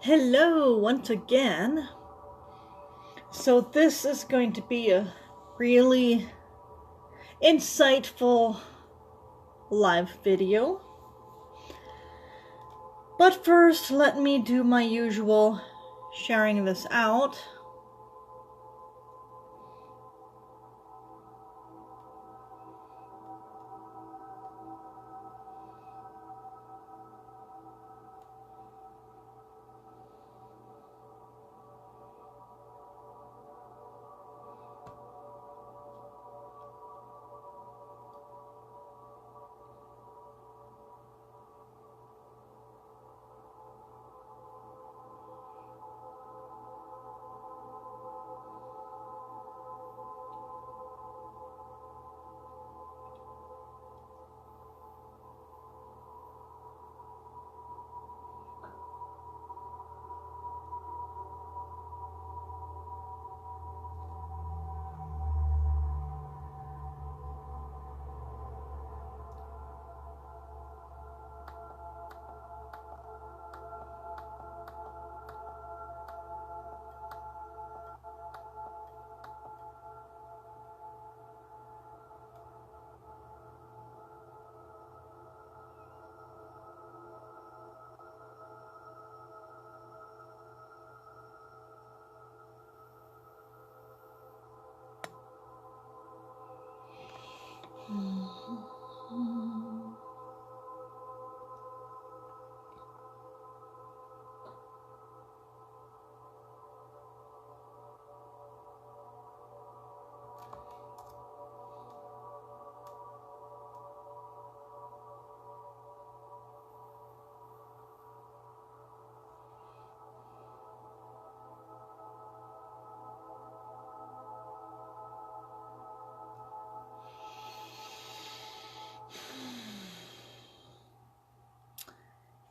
Hello once again. So this is going to be a really insightful live video. But first, let me do my usual sharing this out.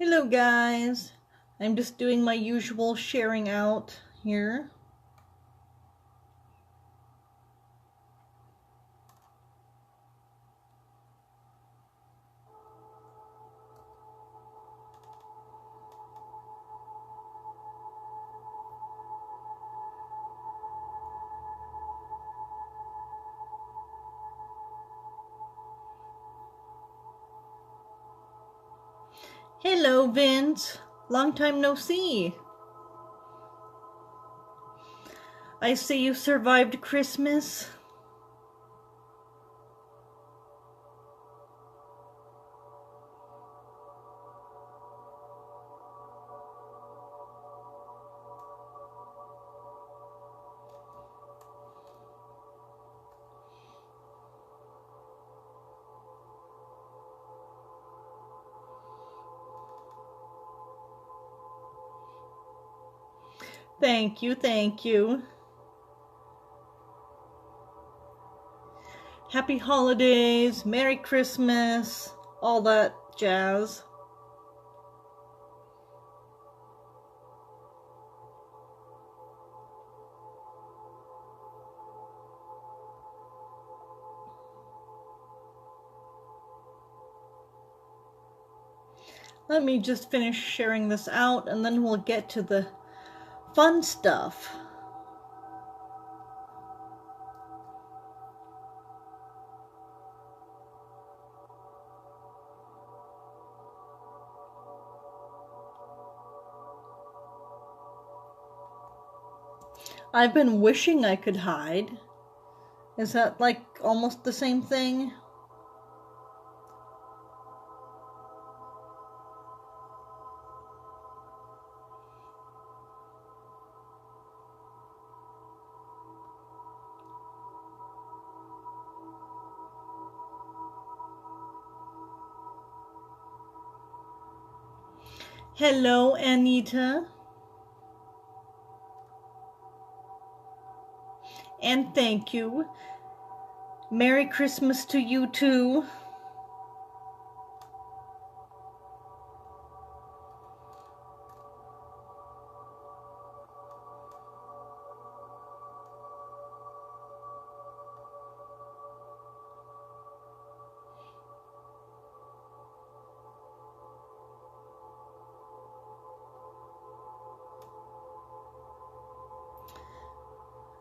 Hello guys. I'm just doing my usual sharing out here. Hello Vince. Long time no see. I see you survived Christmas. Thank you, thank you. Happy holidays, Merry Christmas, all that jazz. Let me just finish sharing this out and then we'll get to the fun stuff. I've been wishing I could hide. Is that like almost the same thing? Hello, Anita. And thank you. Merry Christmas to you too.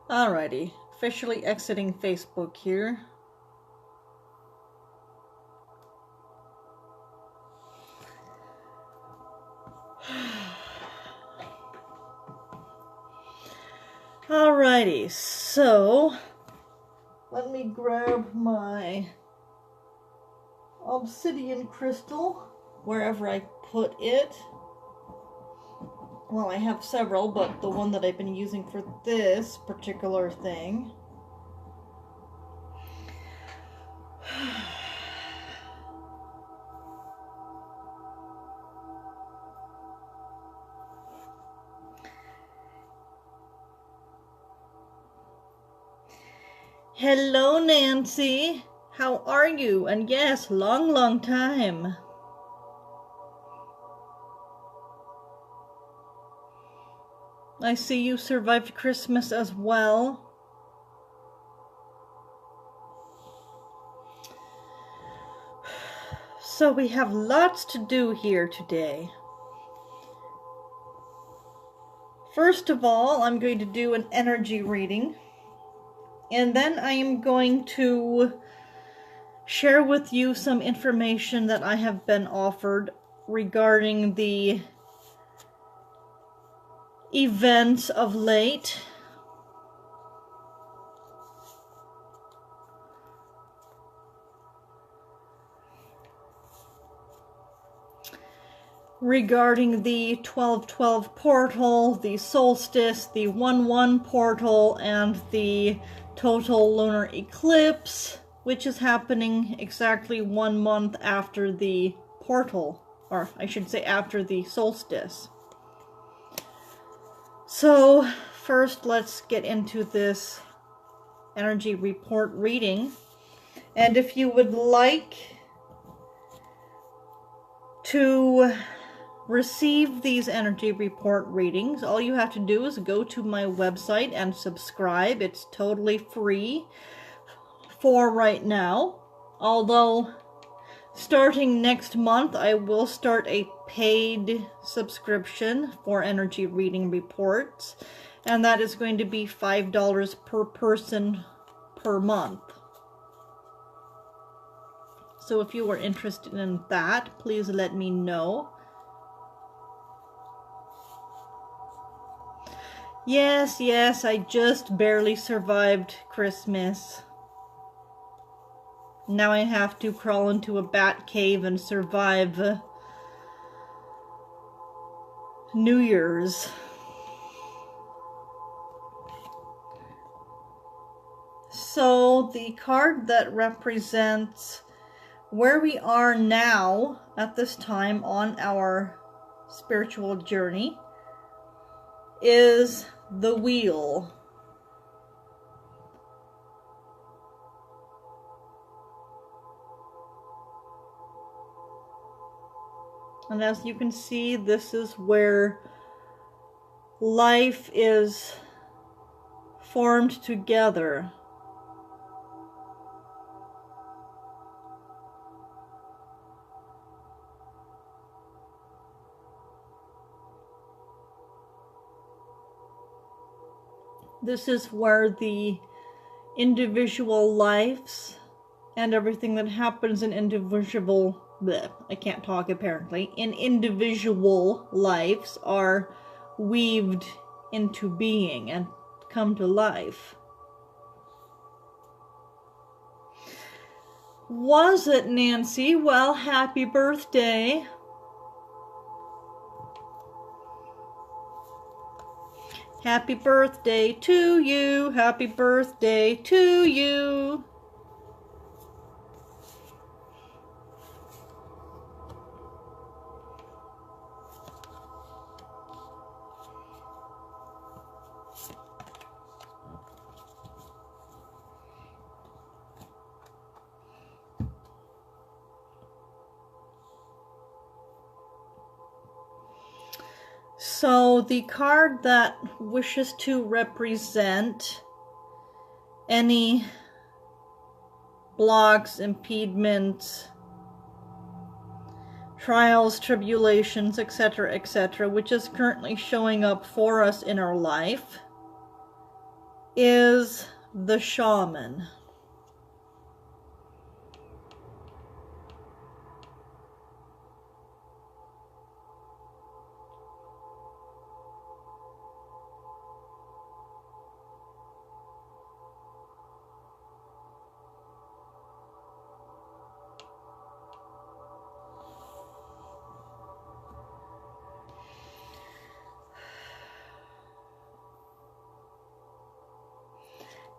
Alrighty, officially exiting Facebook here. Alrighty, so let me grab my obsidian crystal wherever I put it. Well, I have several, but the one that I've been using for this particular thing. Hello, Nancy. How are you? And yes, long time. I see you survived Christmas as well. So we have lots to do here today. First of all, I'm going to do an energy reading. And then I am going to share with you some information that I have been offered regarding the events of late. Regarding the 12/12 portal, the solstice, the 1/1 portal, and the total lunar eclipse, which is happening exactly 1 month after the portal, or I should say after the solstice. So first, let's get into this energy report reading. And if you would like to receive these energy report readings, all you have to do is go to my website and subscribe. It's totally free for right now. Although starting next month, I will start a paid subscription for energy reading reports, and that is going to be $5 per person per month. So if you are interested in that, please let me know. Yes, I just barely survived Christmas. Now I have to crawl into a bat cave and survive New Year's. So the card that represents where we are now at this time on our spiritual journey is the Wheel. And as you can see, this is where life is formed together. This is where the individual lives and everything that happens in individual, I can't talk apparently, in individual lives are weaved into being and come to life. Was it, Nancy? Well, happy birthday. Happy birthday to you. Happy birthday to you. So the card that wishes to represent any blocks, impediments, trials, tribulations, etc., which is currently showing up for us in our life, is the shaman.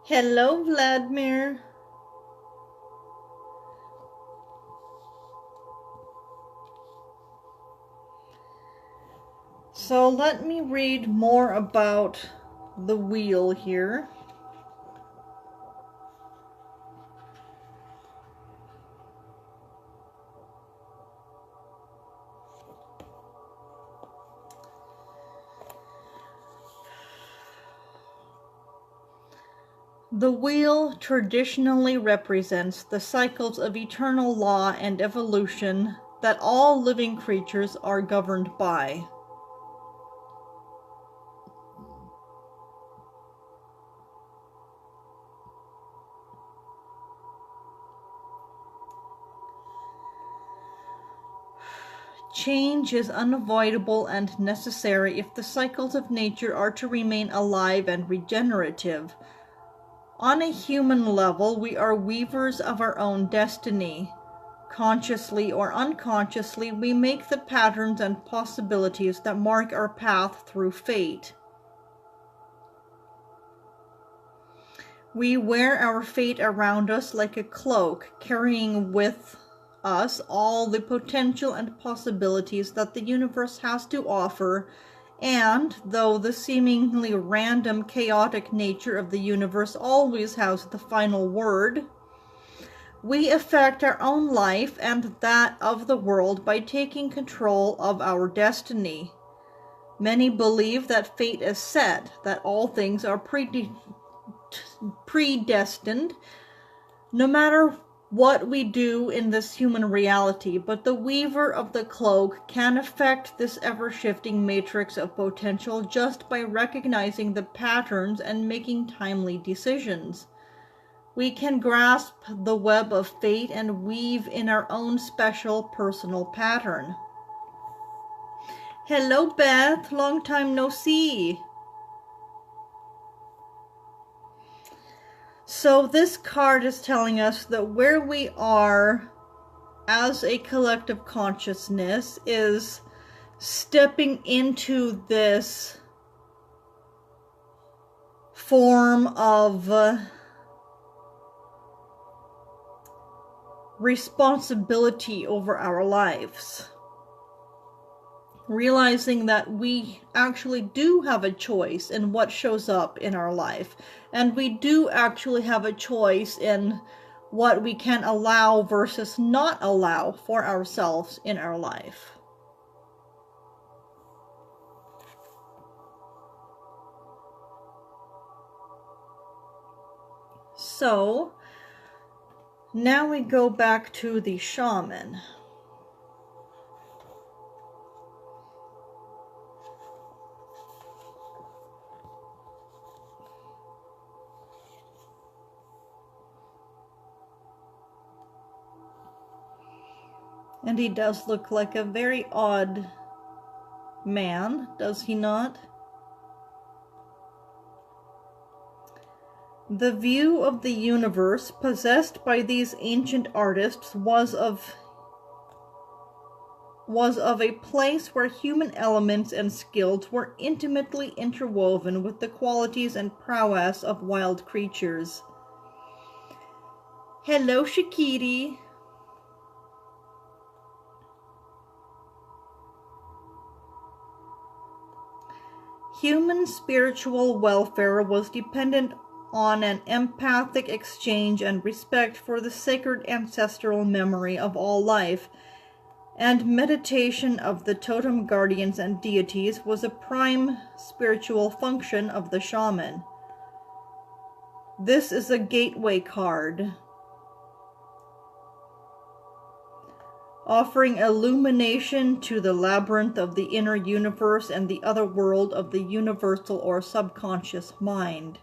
Hello, Vladimir. So let me read more about the wheel here. The wheel traditionally represents the cycles of eternal law and evolution that all living creatures are governed by. Change is unavoidable and necessary if the cycles of nature are to remain alive and regenerative. On a human level, we are weavers of our own destiny. Consciously or unconsciously, we make the patterns and possibilities that mark our path through fate. We wear our fate around us like a cloak, carrying with us all the potential and possibilities that the universe has to offer, and though the seemingly random, chaotic nature of the universe always has the final word, we affect our own life and that of the world by taking control of our destiny. Many believe that fate is set, that all things are predestined, no matter what we do in this human reality, but the weaver of the cloak can affect this ever-shifting matrix of potential just by recognizing the patterns and making timely decisions. We can grasp the web of fate and weave in our own special personal pattern. Hello, Beth. Long time no see. So this card is telling us that where we are as a collective consciousness is stepping into this form of responsibility over our lives. Realizing that we actually do have a choice in what shows up in our life. And we do actually have a choice in what we can allow versus not allow for ourselves in our life. So, now we go back to the shaman. And he does look like a very odd man, does he not? The view of the universe possessed by these ancient artists was of a place where human elements and skills were intimately interwoven with the qualities and prowess of wild creatures. Hello, Shakiri. Human spiritual welfare was dependent on an empathic exchange and respect for the sacred ancestral memory of all life, and meditation of the totem guardians and deities was a prime spiritual function of the shaman. This is a gateway card, offering illumination to the labyrinth of the inner universe and the other world of the universal or subconscious mind.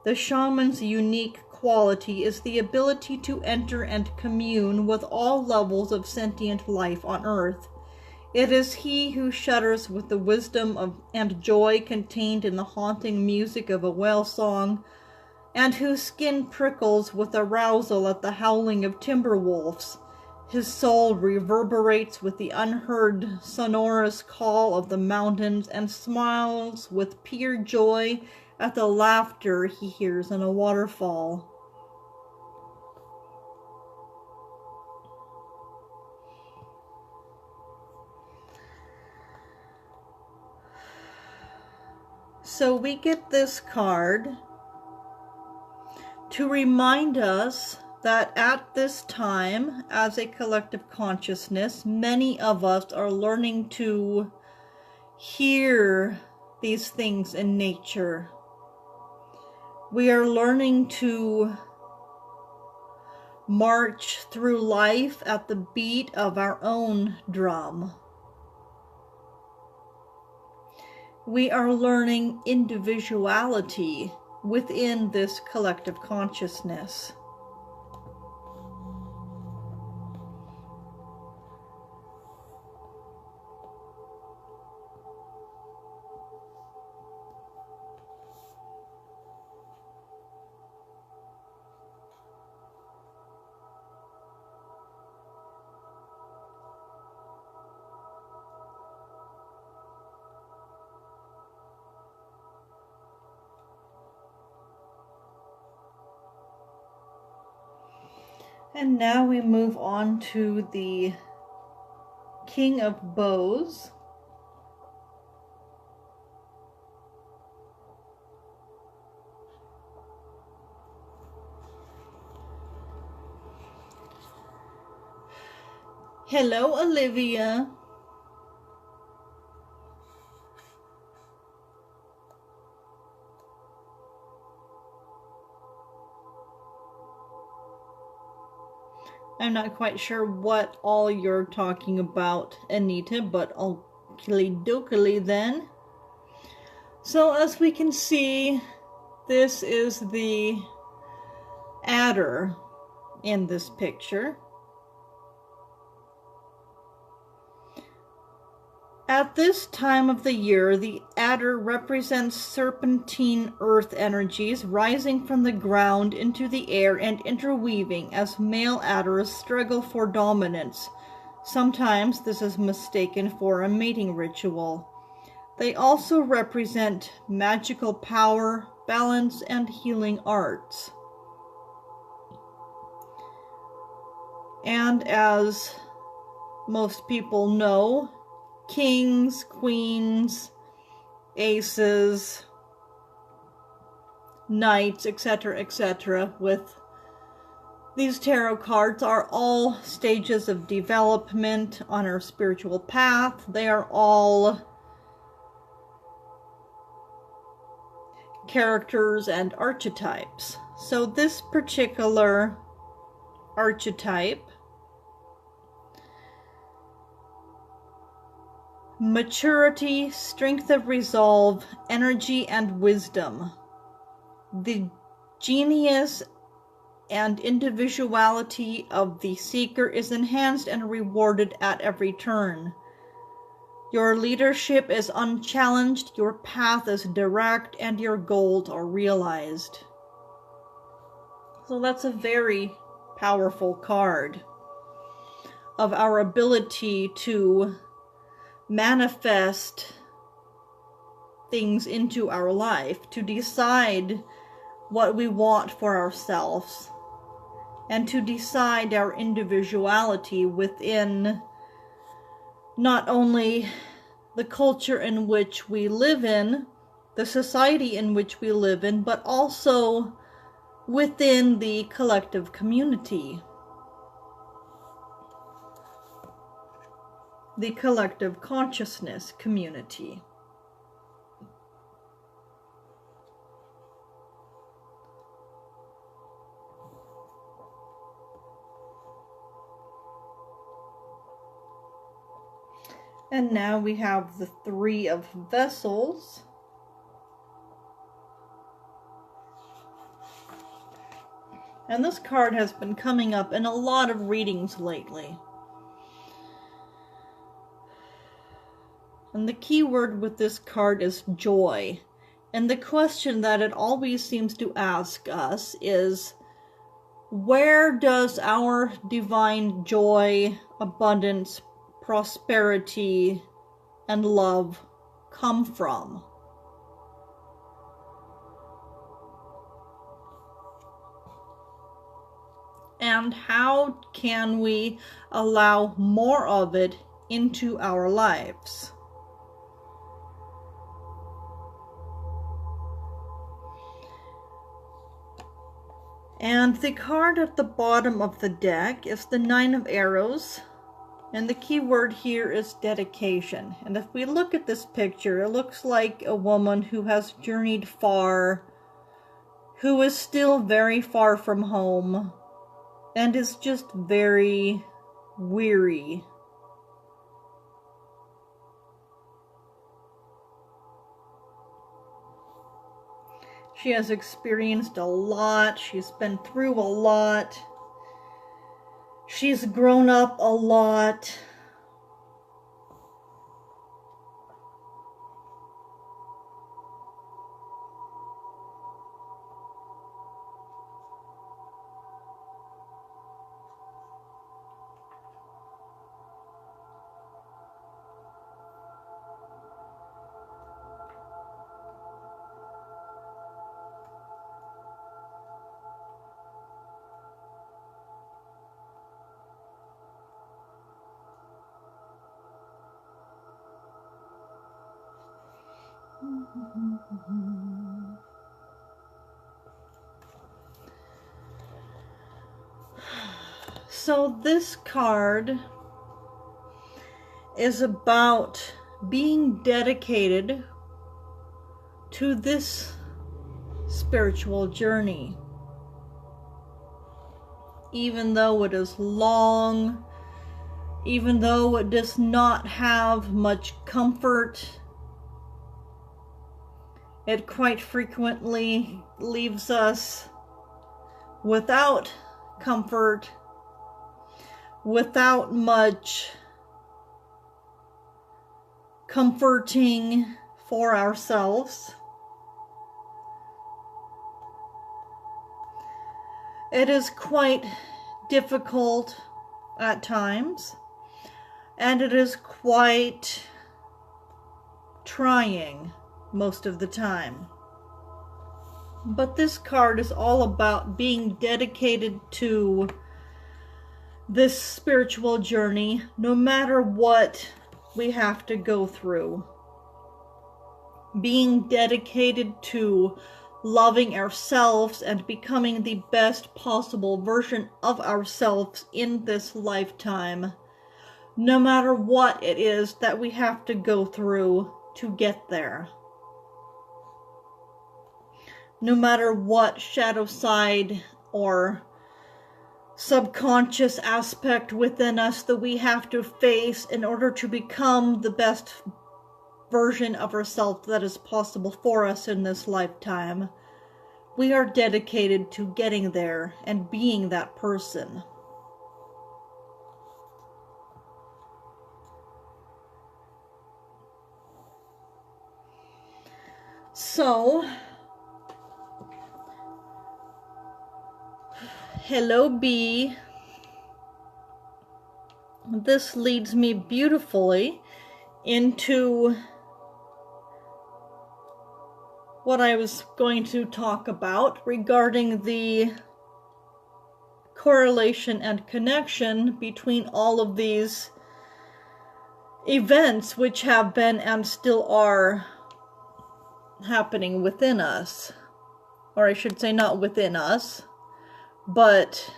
The shaman's unique quality is the ability to enter and commune with all levels of sentient life on Earth. It is he who shudders with the wisdom and joy contained in the haunting music of a whale song, and whose skin prickles with arousal at the howling of timber wolves. His soul reverberates with the unheard sonorous call of the mountains and smiles with pure joy at the laughter he hears in a waterfall. So we get this card to remind us that at this time, as a collective consciousness, many of us are learning to hear these things in nature. We are learning to march through life at the beat of our own drum. We are learning individuality within this collective consciousness. And now we move on to the King of Bows. Hello, Olivia. I'm not quite sure what all you're talking about, Anita, but okie dokie then. So as we can see, this is the adder in this picture. At this time of the year, the adder represents serpentine earth energies rising from the ground into the air and interweaving as male adders struggle for dominance. Sometimes this is mistaken for a mating ritual. They also represent magical power, balance, and healing arts. And as most people know, kings, queens, aces, knights, etc., with these tarot cards are all stages of development on our spiritual path. They are all characters and archetypes. So this particular archetype, maturity, strength of resolve, energy, and wisdom. The genius and individuality of the seeker is enhanced and rewarded at every turn. Your leadership is unchallenged, your path is direct, and your goals are realized. So that's a very powerful card of our ability to manifest things into our life, to decide what we want for ourselves, and to decide our individuality within not only the culture in which we live in, the society in which we live in, but also within the collective community. The collective consciousness community. And now we have the Three of Vessels. And this card has been coming up in a lot of readings lately. And the key word with this card is joy. And the question that it always seems to ask us is, where does our divine joy, abundance, prosperity, and love come from? And how can we allow more of it into our lives? And the card at the bottom of the deck is the Nine of Arrows. And the key word here is dedication. And if we look at this picture, it looks like a woman who has journeyed far, who is still very far from home, and is just very weary. She has experienced a lot. She's been through a lot. She's grown up a lot. So this card is about being dedicated to this spiritual journey. Even though it is long, even though it does not have much comfort, it quite frequently leaves us without comfort, without much comforting for ourselves. It is quite difficult at times, and it is quite trying most of the time. But this card is all about being dedicated to this spiritual journey, no matter what we have to go through. Being dedicated to loving ourselves and becoming the best possible version of ourselves in this lifetime, no matter what it is that we have to go through to get there. No matter what shadow side or subconscious aspect within us that we have to face in order to become the best version of ourselves that is possible for us in this lifetime, we are dedicated to getting there and being that person. So, hello B. This leads me beautifully into what I was going to talk about regarding the correlation and connection between all of these events which have been and still are happening within us. Or I should say not within us, but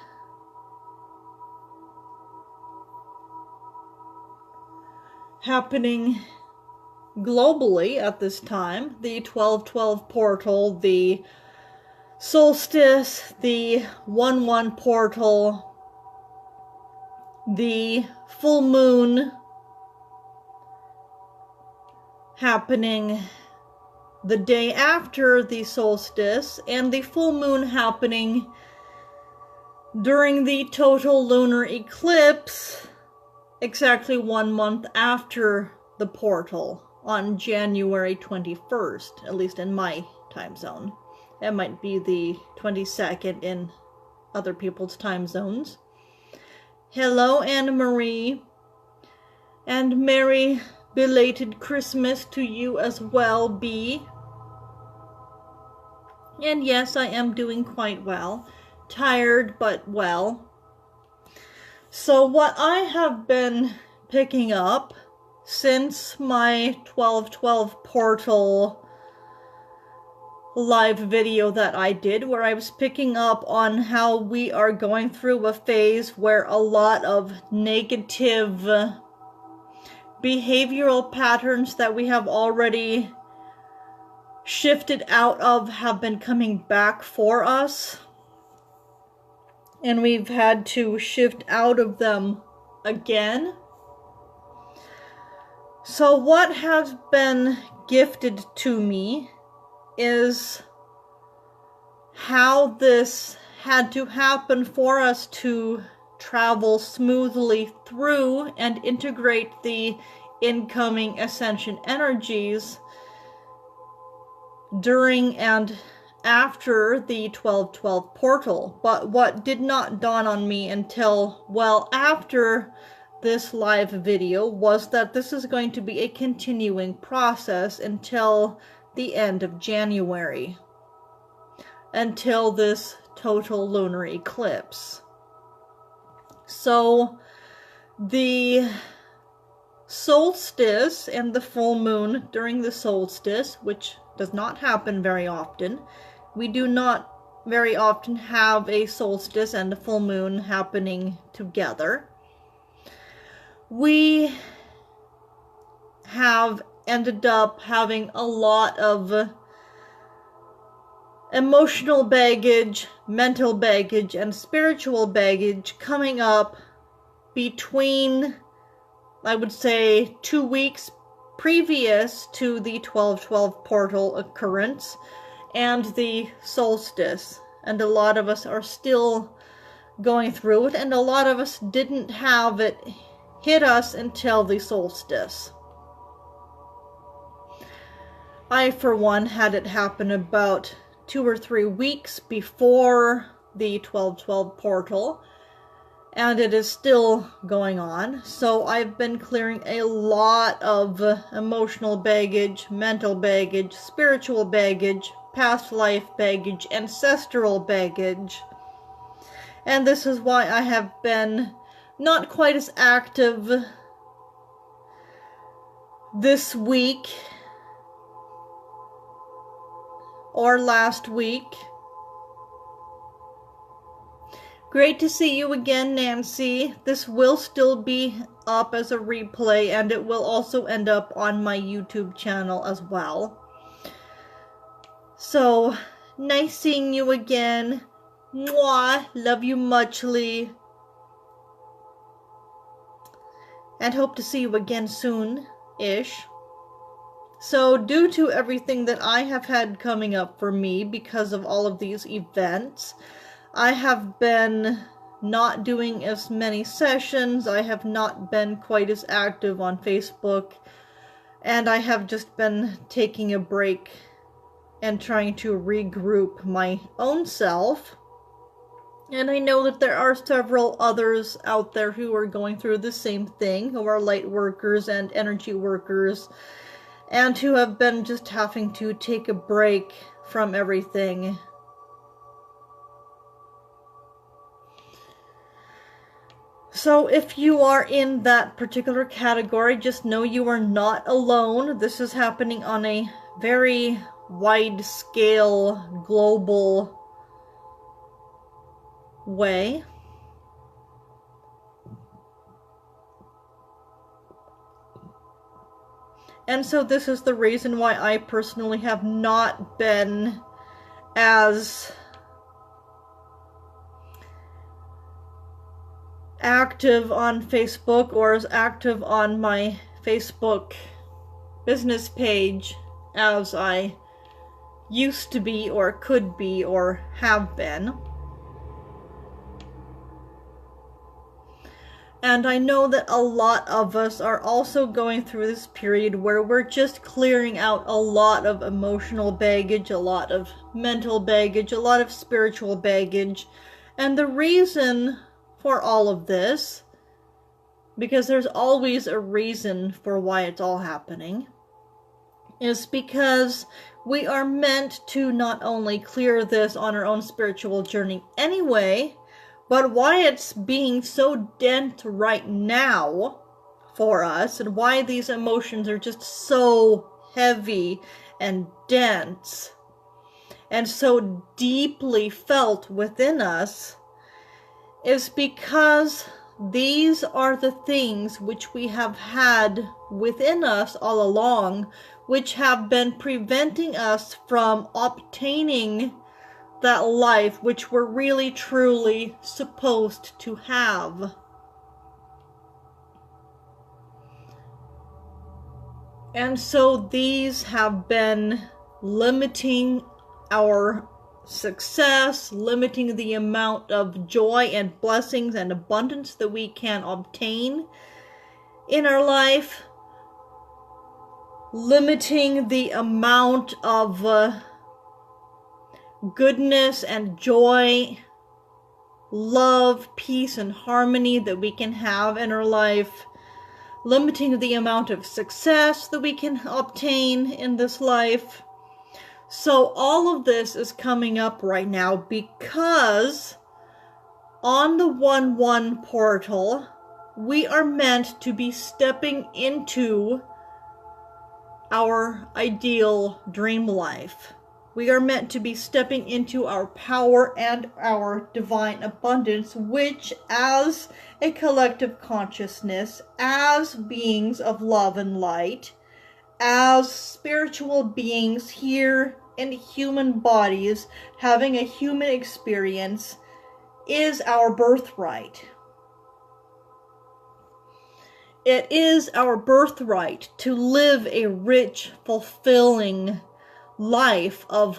happening globally at this time. The 12/12 portal, the solstice, the 1/1 portal, the full moon happening the day after the solstice, and the full moon happening during the total lunar eclipse, exactly 1 month after the portal, on January 21st, at least in my time zone. It might be the 22nd in other people's time zones. Hello, Anne Marie, and merry belated Christmas to you as well, B. And yes, I am doing quite well. Tired, but well. So what I have been picking up since my 12/12 portal live video that I did, where I was picking up on how we are going through a phase where a lot of negative behavioral patterns that we have already shifted out of have been coming back for us, and we've had to shift out of them again. So what has been gifted to me is how this had to happen for us to travel smoothly through and integrate the incoming Ascension energies during and after the 12/12 portal. But what did not dawn on me until well after this live video was that this is going to be a continuing process until the end of January, until this total lunar eclipse. So the solstice and the full moon during the solstice, which does not happen very often. We do not very often have a solstice and a full moon happening together. We have ended up having a lot of emotional baggage, mental baggage, and spiritual baggage coming up between, I would say, 2 weeks previous to the 12/12 portal occurrence and the solstice. And a lot of us are still going through it, and a lot of us didn't have it hit us until the solstice. I, for one, had it happen about 2 or 3 weeks before the 12/12 portal, and it is still going on. So I've been clearing a lot of emotional baggage, mental baggage, spiritual baggage, past life baggage, ancestral baggage. And this is why I have been not quite as active this week or last week. Great to see you again, Nancy. This will still be up as a replay, and it will also end up on my YouTube channel as well. So, nice seeing you again. Mwah! Love you muchly. And hope to see you again soon-ish. So, due to everything that I have had coming up for me because of all of these events, I have been not doing as many sessions, I have not been quite as active on Facebook, and I have just been taking a break and trying to regroup my own self. And I know that there are several others out there who are going through the same thing, who are light workers and energy workers, and who have been just having to take a break from everything. So if you are in that particular category, just know you are not alone. This is happening on a very wide-scale, global way. And so this is the reason why I personally have not been as active on Facebook or as active on my Facebook business page as I used to be or could be or have been. And I know that a lot of us are also going through this period where we're just clearing out a lot of emotional baggage, a lot of mental baggage, a lot of spiritual baggage. And the reason for all of this, because there's always a reason for why it's all happening, is because we are meant to not only clear this on our own spiritual journey anyway, but why it's being so dense right now for us, and why these emotions are just so heavy and dense and so deeply felt within us, is because these are the things which we have had within us all along, which have been preventing us from obtaining that life which we're really truly supposed to have. And so these have been limiting our success, limiting the amount of joy and blessings and abundance that we can obtain in our life, limiting the amount of goodness and joy, love, peace, and harmony that we can have in our life, limiting the amount of success that we can obtain in this life. So all of this is coming up right now because on the 1-1 portal, we are meant to be stepping into our ideal dream life. We are meant to be stepping into our power and our divine abundance, which as a collective consciousness, as beings of love and light, as spiritual beings here in human bodies, having a human experience, is our birthright. It is our birthright to live a rich, fulfilling life of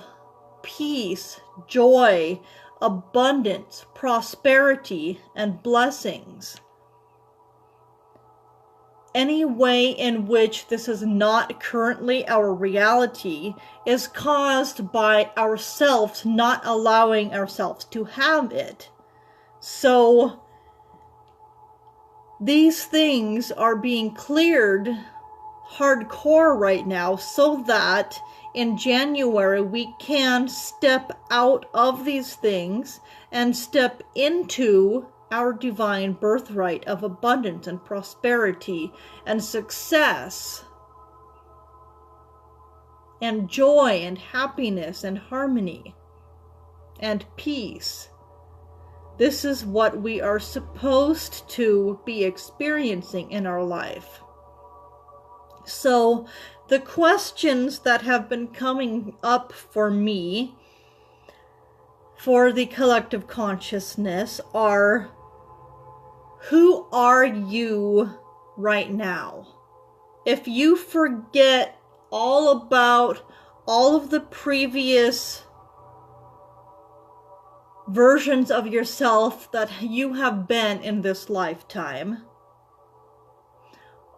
peace, joy, abundance, prosperity, and blessings. Any way in which this is not currently our reality is caused by ourselves not allowing ourselves to have it. So these things are being cleared hardcore right now so that in January we can step out of these things and step into our divine birthright of abundance and prosperity and success and joy and happiness and harmony and peace. This is what we are supposed to be experiencing in our life. So the questions that have been coming up for me for the collective consciousness are, who are you right now? If you forget all about all of the previous versions of yourself that you have been in this lifetime,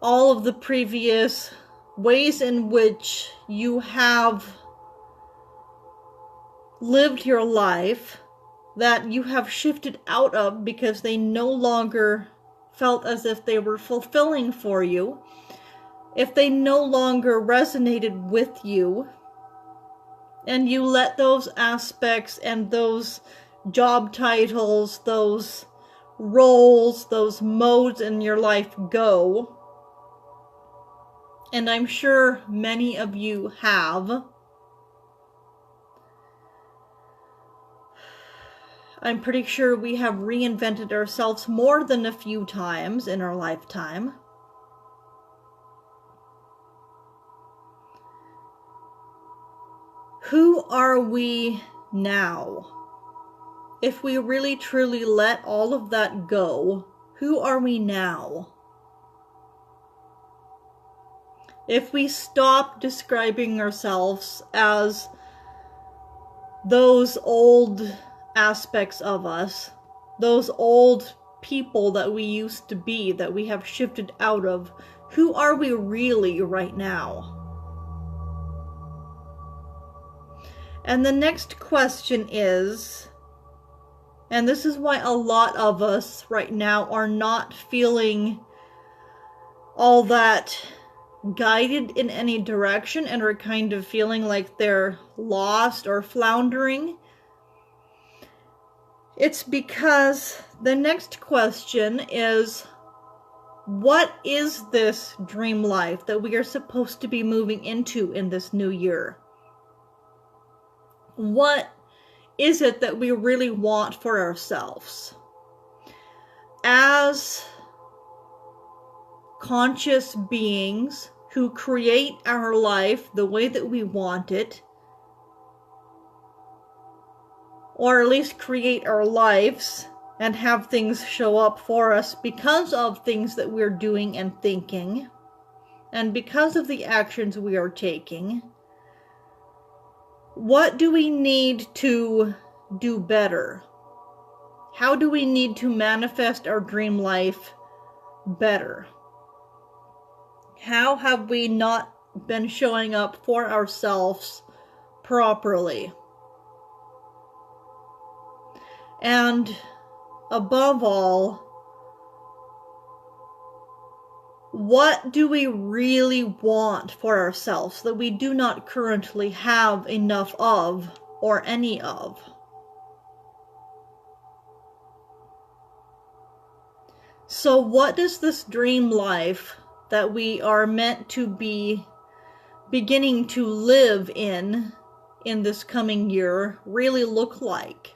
all of the previous ways in which you have lived your life that you have shifted out of because they no longer felt as if they were fulfilling for you, if they no longer resonated with you, and you let those aspects and those job titles, those roles, those modes in your life go, and I'm sure many of you have, I'm pretty sure we have reinvented ourselves more than a few times in our lifetime. Who are we now? If we really truly let all of that go, who are we now? If we stop describing ourselves as those old aspects of us, those old people that we used to be, that we have shifted out of. Who are we really right now? And the next question is, and this is why a lot of us right now are not feeling all that guided in any direction and are kind of feeling like they're lost or floundering. It's because the next question is, what is this dream life that we are supposed to be moving into in this new year? What is it that we really want for ourselves? As conscious beings who create our life the way that we want it, or at least create our lives and have things show up for us because of things that we're doing and thinking, and because of the actions we are taking, what do we need to do better? How do we need to manifest our dream life better? How have we not been showing up for ourselves properly? And above all, what do we really want for ourselves that we do not currently have enough of or any of? So what does this dream life that we are meant to be beginning to live in this coming year really look like?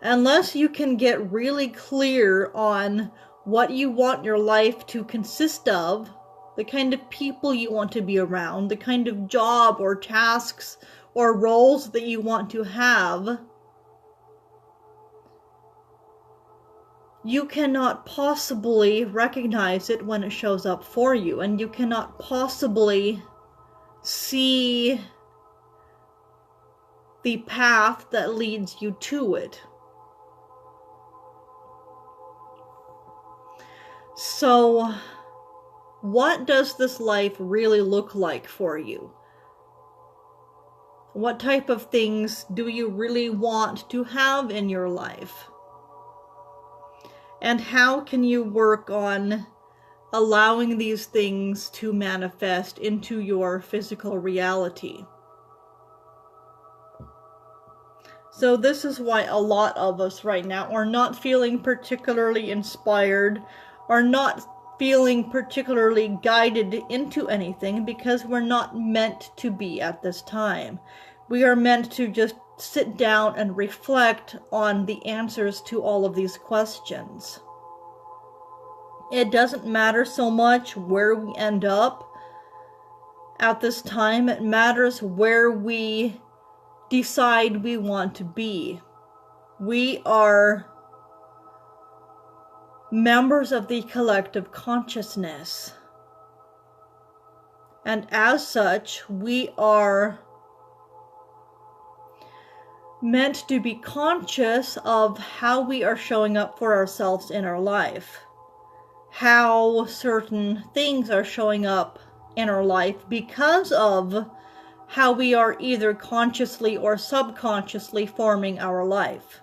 Unless you can get really clear on what you want your life to consist of, the kind of people you want to be around, the kind of job or tasks or roles that you want to have, you cannot possibly recognize it when it shows up for you, and you cannot possibly see the path that leads you to it. So, what does this life really look like for you? What type of things do you really want to have in your life? And how can you work on allowing these things to manifest into your physical reality? So this is why a lot of us right now are not feeling particularly inspired, are not feeling particularly guided into anything, because we're not meant to be at this time. We are meant to just sit down and reflect on the answers to all of these questions. It doesn't matter so much where we end up at this time. It matters where we decide we want to be. We are members of the collective consciousness, and as such, we are meant to be conscious of how we are showing up for ourselves in our life, how certain things are showing up in our life because of how we are either consciously or subconsciously forming our life.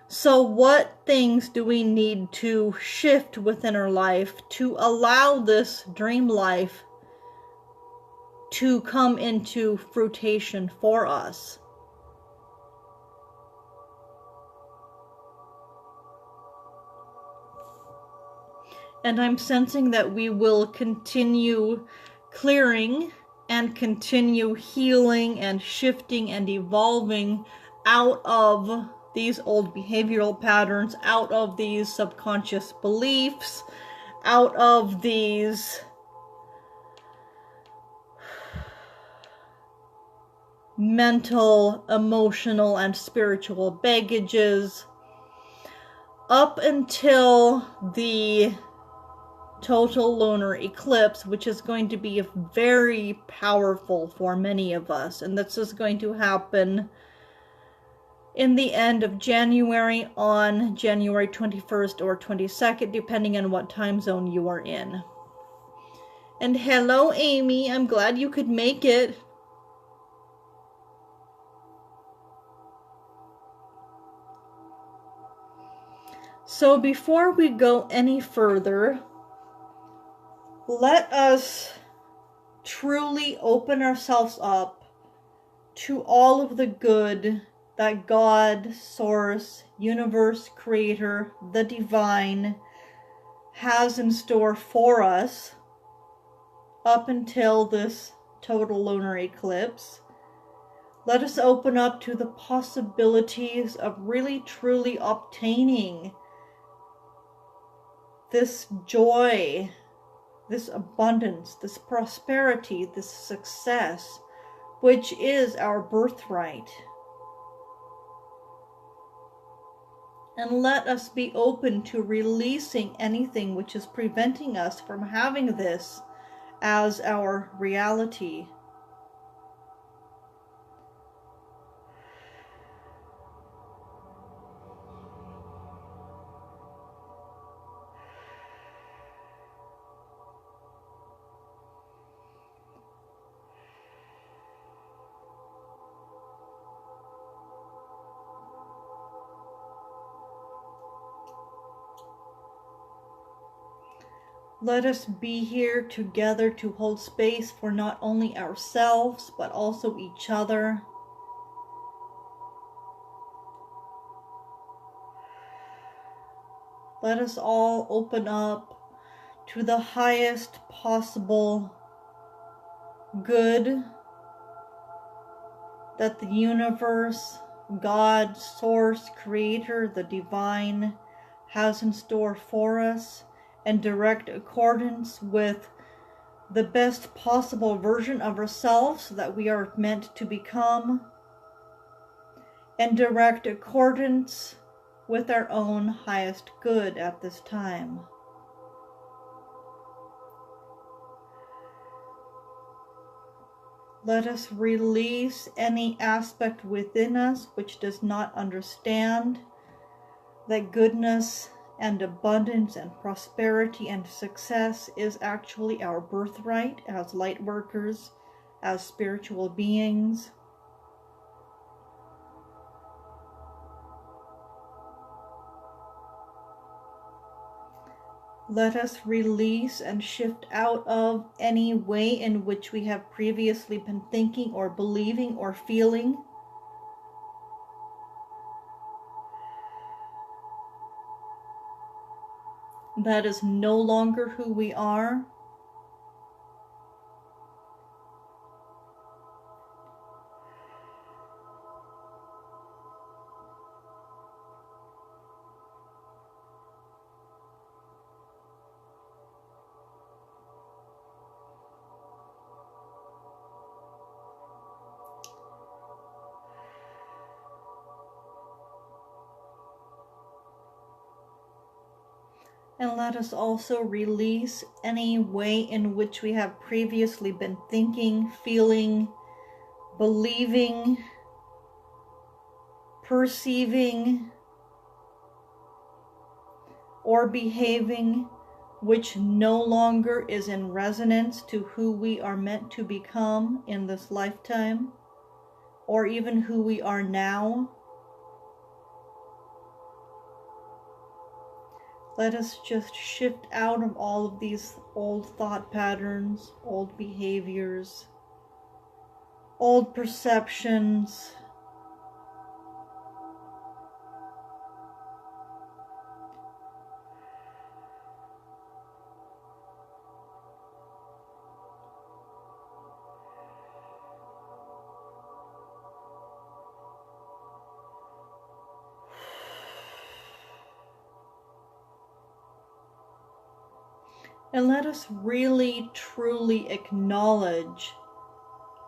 So what things do we need to shift within our life to allow this dream life to come into fruition for us? And I'm sensing that we will continue clearing and continue healing and shifting and evolving out of these old behavioral patterns, out of these subconscious beliefs, out of these mental, emotional, and spiritual baggages, up until the total lunar eclipse, which is going to be very powerful for many of us. And this is going to happen in the end of January on January 21st or 22nd, depending on what time zone you are in. And hello, Amy. I'm glad you could make it. So before we go any further, let us truly open ourselves up to all of the good that God, Source, Universe, Creator, the Divine has in store for us up until this total lunar eclipse. Let us open up to the possibilities of really truly obtaining this joy, this abundance, this prosperity, this success, which is our birthright. And let us be open to releasing anything which is preventing us from having this as our reality. Let us be here together to hold space for not only ourselves, but also each other. Let us all open up to the highest possible good that the universe, God, Source, Creator, the Divine has in store for us, and direct accordance with the best possible version of ourselves that we are meant to become, and direct accordance with our own highest good at this time. Let us release any aspect within us which does not understand that goodness and abundance and prosperity and success is actually our birthright as light workers, as spiritual beings. Let us release and shift out of any way in which we have previously been thinking or believing or feeling. That is no longer who we are. And let us also release any way in which we have previously been thinking, feeling, believing, perceiving, or behaving, which no longer is in resonance to who we are meant to become in this lifetime, or even who we are now. Let us just shift out of all of these old thought patterns, old behaviors, old perceptions. And let us really, truly acknowledge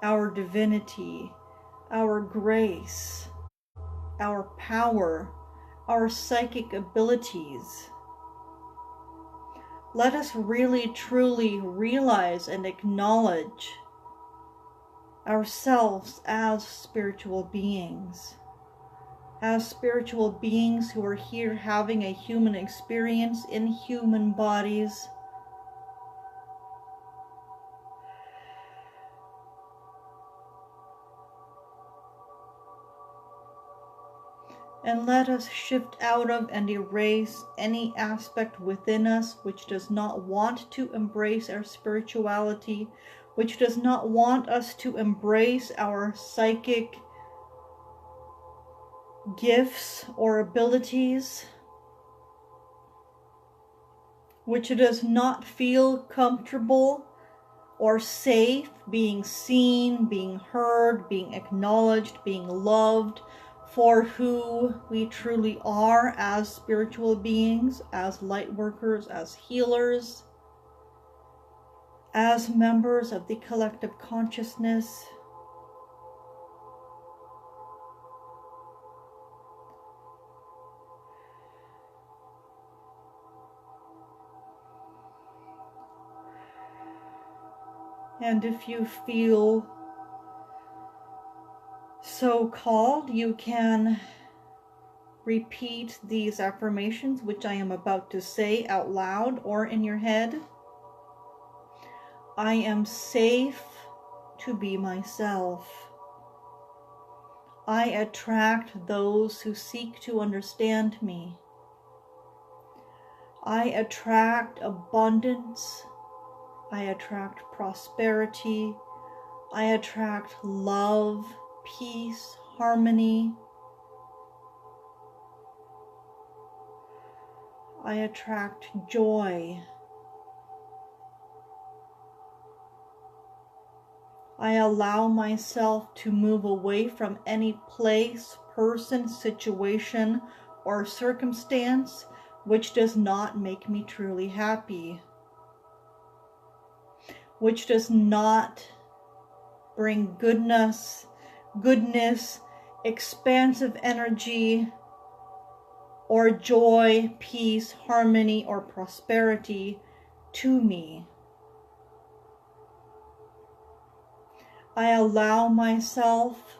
our divinity, our grace, our power, our psychic abilities. Let us really, truly realize and acknowledge ourselves as spiritual beings. as spiritual beings who are here having a human experience in human bodies. And let us shift out of and erase any aspect within us which does not want to embrace our spirituality, which does not want us to embrace our psychic gifts or abilities, which does not feel comfortable or safe being seen, being heard, being acknowledged, being loved for who we truly are as spiritual beings, as light workers, as healers, as members of the collective consciousness. And if you feel so called, you can repeat these affirmations, which I am about to say out loud or in your head. I am safe to be myself. I attract those who seek to understand me. I attract abundance. I attract prosperity. I attract love, peace, harmony. I attract joy. I allow myself to move away from any place, person, situation, or circumstance which does not make me truly happy, which does not bring goodness, expansive energy, or joy, peace, harmony, or prosperity to me. I allow myself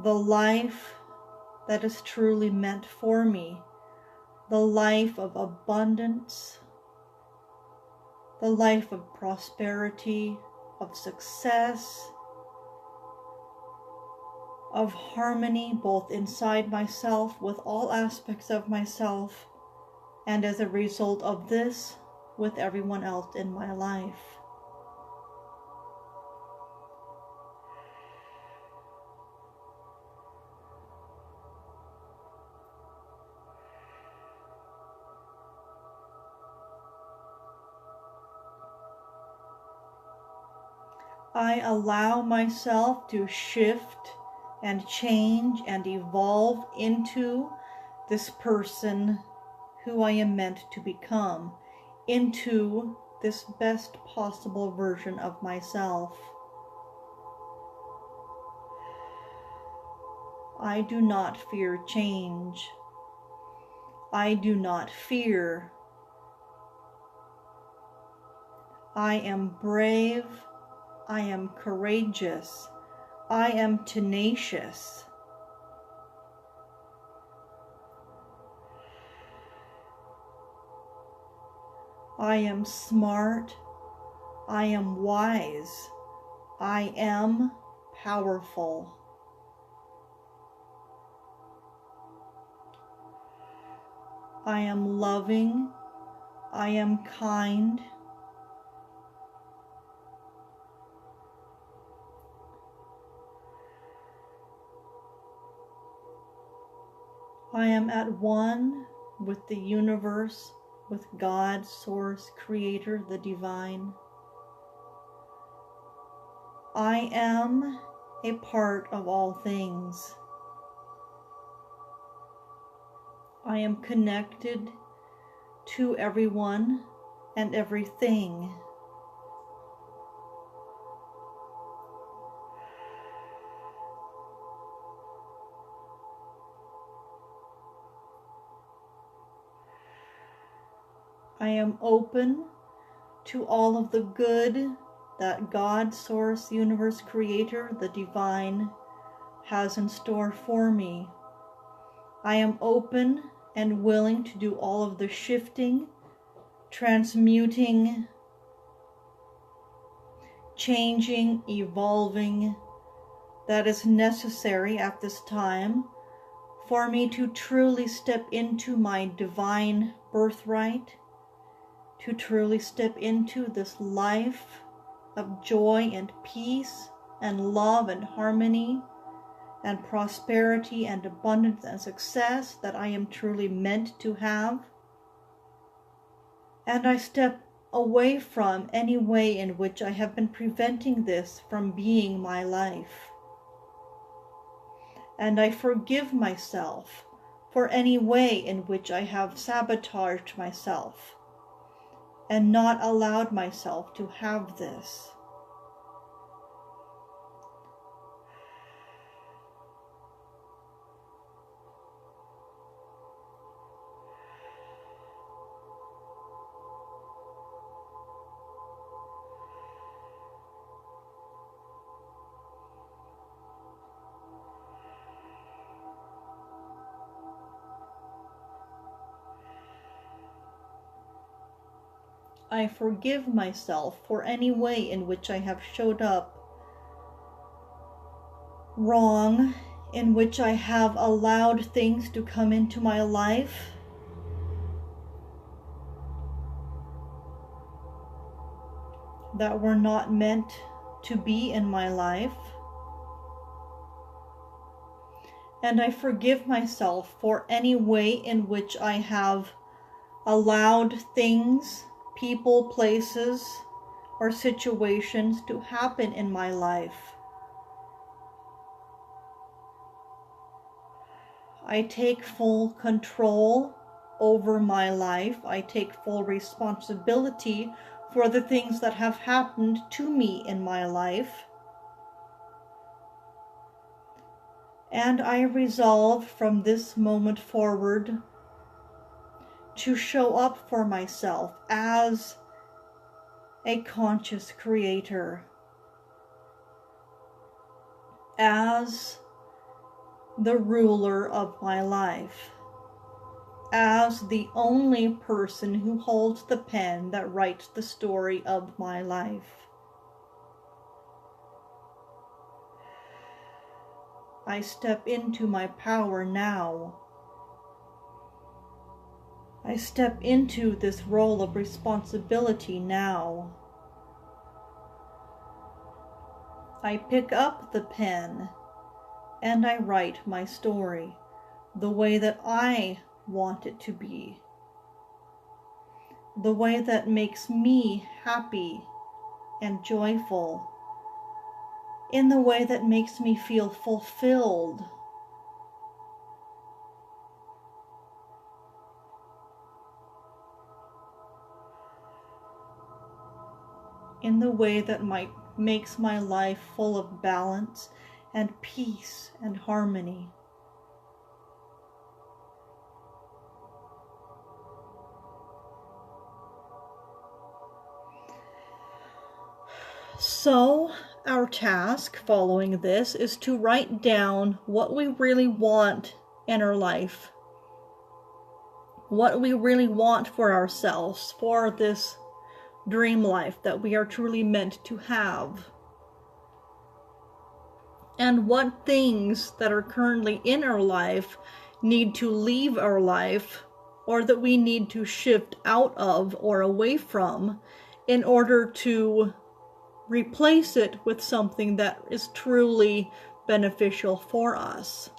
the life that is truly meant for me, the life of abundance, the life of prosperity, of success, of harmony, both inside myself, with all aspects of myself, and as a result of this, with everyone else in my life. I allow myself to shift and change and evolve into this person who I am meant to become, into this best possible version of myself. I do not fear change. I do not fear. I am brave. I am courageous. I am tenacious. I am smart. I am wise. I am powerful. I am loving. I am kind. I am at one with the universe, with God, Source, Creator, the Divine. I am a part of all things. I am connected to everyone and everything. I am open to all of the good that God, Source, Universe, Creator, the Divine has in store for me. I am open and willing to do all of the shifting, transmuting, changing, evolving that is necessary at this time for me to truly step into my divine birthright, to truly step into this life of joy and peace and love and harmony and prosperity and abundance and success that I am truly meant to have. And I step away from any way in which I have been preventing this from being my life. And I forgive myself for any way in which I have sabotaged myself and not allowed myself to have this. I forgive myself for any way in which I have showed up wrong, in which I have allowed things to come into my life that were not meant to be in my life. And I forgive myself for any way in which I have allowed things, people, places, or situations to happen in my life. I take full control over my life. I take full responsibility for the things that have happened to me in my life. And I resolve from this moment forward to show up for myself as a conscious creator, as the ruler of my life, as the only person who holds the pen that writes the story of my life. I step into my power now. I step into this role of responsibility now. I pick up the pen and I write my story the way that I want it to be, the way that makes me happy and joyful, in the way that makes me feel fulfilled. In the way that makes my life full of balance and peace and harmony. So, our task following this is to write down what we really want in our life, what we really want for ourselves, for this dream life that we are truly meant to have, and what things that are currently in our life need to leave our life, or that we need to shift out of or away from in order to replace it with something that is truly beneficial for us.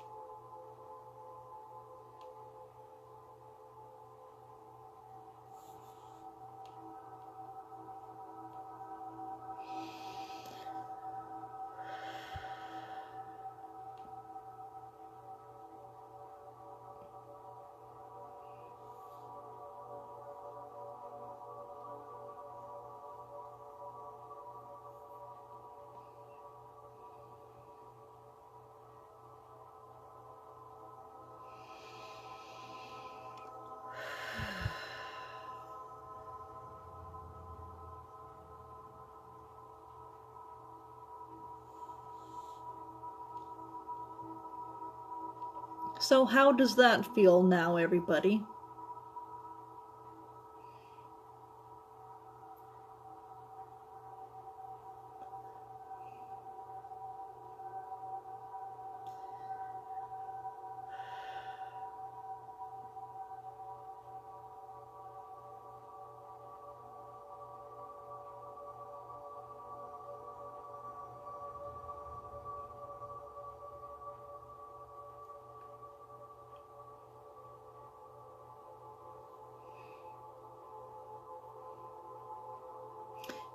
So how does that feel now, everybody?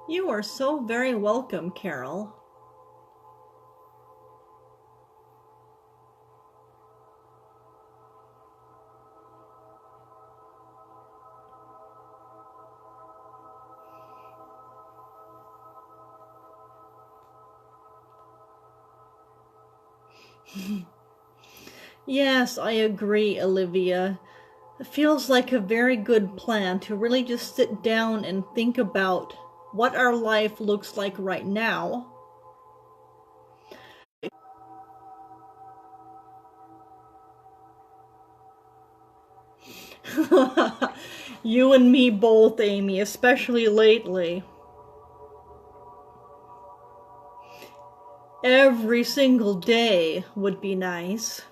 You are so very welcome, Carol. Yes, I agree, Olivia. It feels like a very good plan to really just sit down and think about what our life looks like right now. You and me both, Amy, especially lately. Every single day would be nice.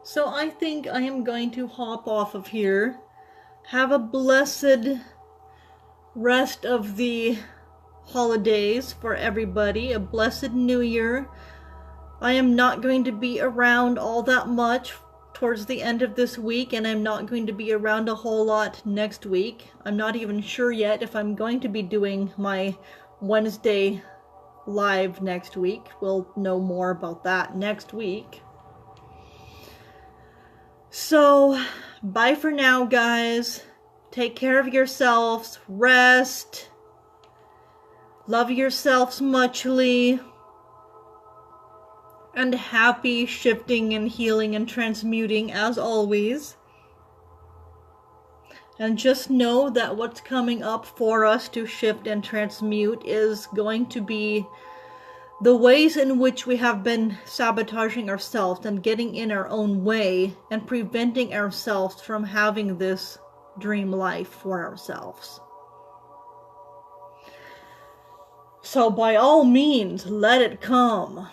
So I think I am going to hop off of here. Have a blessed rest of the holidays for everybody. A blessed new year. I am not going to be around all that much towards the end of this week, and I'm not going to be around a whole lot next week. I'm not even sure yet if I'm going to be doing my Wednesday live next week. We'll know more about that next week. So, bye for now, guys. Take care of yourselves. Rest. Love yourselves muchly. And happy shifting and healing and transmuting as always. And just know that what's coming up for us to shift and transmute is going to be the ways in which we have been sabotaging ourselves and getting in our own way and preventing ourselves from having this dream life for ourselves. So by all means, let it come.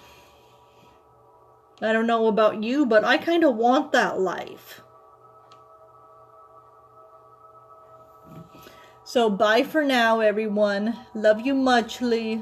I don't know about you, but I kind of want that life. So bye for now, everyone. Love you muchly.